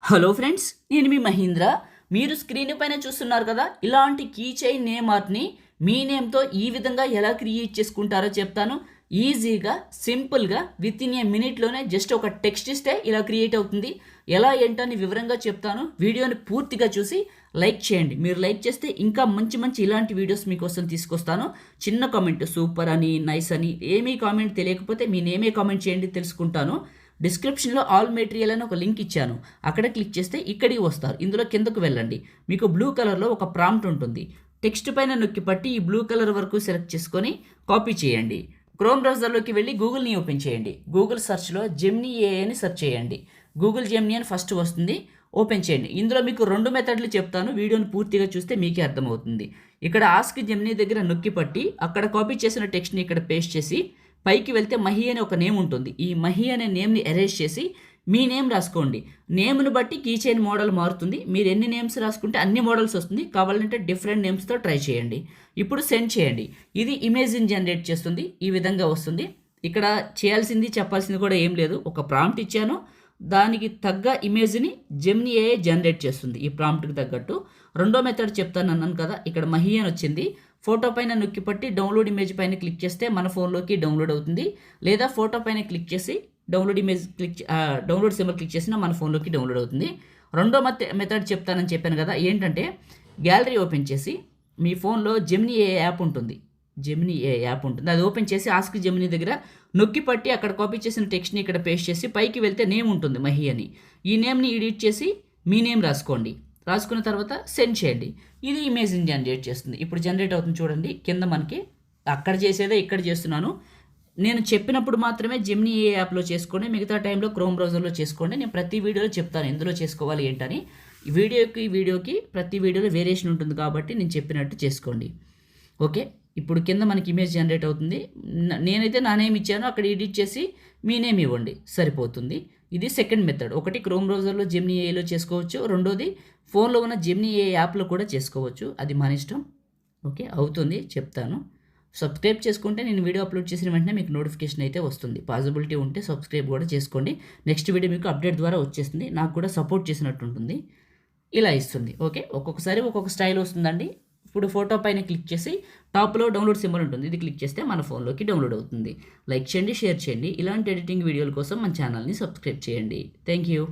Hello friends, నేను మీ మహీంద్ర. మీరు screen పైన చూస్తున్నారు కదా, ఇలాంటి కీ చైన్ నేమ్ ఆర్ట్ని మీ నేమ్తో ఈ విధంగా ఎలా క్రియేట్ చేసుకుంటారో చెప్తాను. ఈజీగా, సింపుల్గా, విత్ ఇన్ ఏ మినిట్లోనే జస్ట్ ఒక టెక్స్ట్ ఇస్తే ఇలా క్రియేట్ అవుతుంది. ఎలా ఏంటని వివరంగా చెప్తాను. వీడియోని పూర్తిగా చూసి లైక్ చేయండి. మీరు లైక్ చేస్తే ఇంకా మంచి మంచి ఇలాంటి వీడియోస్ మీకోసం తీసుకొస్తాను. చిన్న కామెంట్ సూపర్ అని, నైస్ అని ఏమీ కామెంట్ తెలియకపోతే మీ నేమే కామెంట్ చేయండి, తెలుసుకుంటాను. డిస్క్రిప్షన్లో ఆల్ మెటీరియల్ అని ఒక లింక్ ఇచ్చాను. అక్కడ క్లిక్ చేస్తే ఇక్కడికి వస్తారు. ఇందులో కిందకు వెళ్ళండి. మీకు బ్లూ కలర్లో ఒక ప్రాంప్ట్ ఉంటుంది. టెక్స్ట్ పైన నొక్కి పట్టి ఈ బ్లూ కలర్ వరకు సెలెక్ట్ చేసుకొని కాపీ చేయండి. క్రోమ్ బ్రౌజర్లోకి వెళ్ళి గూగుల్ని ఓపెన్ చేయండి. గూగుల్ సెర్చ్లో జెమినీ ఏఐ అని సెర్చ్ చేయండి. గూగుల్ జెమినీ అని ఫస్ట్ వస్తుంది. ఓపెన్ చేయండి. ఇందులో మీకు 2 మెథడ్లు చెప్తాను. వీడియోని పూర్తిగా చూస్తే మీకే అర్థమవుతుంది. ఇక్కడ ఆస్క్ జెమినీ దగ్గర నొక్కి పట్టి అక్కడ కాపీ చేసిన టెక్స్ట్ని ఇక్కడ పేస్ట్ చేసి పైకి వెళ్తే మహి అనే ఒక నేమ్ ఉంటుంది. ఈ మహి అనే నేమ్ని ఎరేజ్ చేసి మీ నేమ్ రాసుకోండి. నేమ్ను బట్టి కీ చైన్ మోడల్ మారుతుంది. మీరు ఎన్ని నేమ్స్ రాసుకుంటే అన్ని మోడల్స్ వస్తుంది. కావాలంటే డిఫరెంట్ నేమ్స్తో ట్రై చేయండి. ఇప్పుడు సెండ్ చేయండి. ఇది ఇమేజ్ని జనరేట్ చేస్తుంది. ఈ విధంగా వస్తుంది. ఇక్కడ చేయాల్సింది చెప్పాల్సింది కూడా ఏం లేదు. ఒక ప్రాంప్ట్ ఇచ్చాను, దానికి తగ్గ ఇమేజ్ని జెమినీ ఏఐ జనరేట్ చేస్తుంది. ఈ ప్రాంప్ట్కి తగ్గట్టు రెండో మెథడ్ చెప్తాను అన్నాను కదా, ఇక్కడ మహి అని వచ్చింది. ఫోటో పైన నొక్కి పట్టి డౌన్లోడ్ ఇమేజ్ పైన క్లిక్ చేస్తే మన ఫోన్లోకి డౌన్లోడ్ అవుతుంది. లేదా ఫోటో పైన క్లిక్ చేసి download image download symbol click చేసినా మన ఫోన్లోకి డౌన్లోడ్ అవుతుంది. రెండో మెథడ్ చెప్తానని చెప్పాను కదా, ఏంటంటే గ్యాలరీ ఓపెన్ చేసి మీ ఫోన్లో జెమినీ ఏ యాప్ ఉంటుంది. అది ఓపెన్ చేసి ఆస్క్ జెమినీ దగ్గర నొక్కి పట్టి అక్కడ కాపీ చేసిన టెక్స్ట్ని ఇక్కడ పేస్ట్ చేసి పైకి వెళ్తే నేమ్ ఉంటుంది మహి అని. ఈ నేమ్ని ఎడిట్ చేసి మీ నేమ్ రాసుకోండి. రాసుకున్న తర్వాత సెండ్ చేయండి. ఇది ఇమేజ్ని జనరేట్ చేస్తుంది. ఇప్పుడు జనరేట్ అవుతుంది చూడండి. కింద మనకి అక్కడ చేసేదే ఇక్కడ చేస్తున్నాను. నేను చెప్పినప్పుడు మాత్రమే జెమినీ ఏ యాప్లో చేసుకోండి. మిగతా టైంలో క్రోమ్ బ్రౌజర్లో చేసుకోండి. నేను ప్రతి వీడియోలో చెప్తాను ఎందులో చేసుకోవాలి ఏంటని. వీడియోకి ప్రతి వీడియోలో వేరియేషన్ ఉంటుంది కాబట్టి నేను చెప్పినట్టు చేసుకోండి. ఓకే, ఇప్పుడు కింద మనకి ఇమేజ్ జనరేట్ అవుతుంది. నేనైతే నా నేమ్ ఇచ్చాను, అక్కడ ఎడిట్ చేసి మీ నేమ్ ఇవ్వండి, సరిపోతుంది. ఇది సెకండ్ మెథడ్. ఒకటి క్రోమ్ బ్రౌజర్లో జెమినీ ఏఐలో చేసుకోవచ్చు. రెండోది ఫోన్లో ఉన్న జెమినీ ఏ యాప్లో కూడా చేసుకోవచ్చు. అది మన ఇష్టం. ఓకే, అవుతుంది, చెప్తాను. సబ్స్క్రైబ్ చేసుకుంటే నేను వీడియో అప్లోడ్ చేసిన వెంటనే మీకు నోటిఫికేషన్ అయితే వస్తుంది. పాసిబిలిటీ ఉంటే సబ్స్క్రైబ్ కూడా చేసుకోండి. నెక్స్ట్ వీడియో మీకు అప్డేట్ ద్వారా వచ్చేస్తుంది. నాకు కూడా సపోర్ట్ చేసినట్టు ఉంటుంది. ఇలా ఇస్తుంది. ఓకే, ఒక్కొక్కసారి ఒక్కొక్క స్టైల్ వస్తుందండి. ఇప్పుడు ఫోటో పైన క్లిక్ చేసి టాప్లో డౌన్లోడ్ సింబల్ ఉంటుంది. ఇది క్లిక్ చేస్తే మన ఫోన్లోకి డౌన్లోడ్ అవుతుంది. లైక్ చేయండి, షేర్ చేయండి. ఇలాంటి ఎడిటింగ్ వీడియోల కోసం మన ఛానల్ని సబ్స్క్రైబ్ చేయండి. Thank you.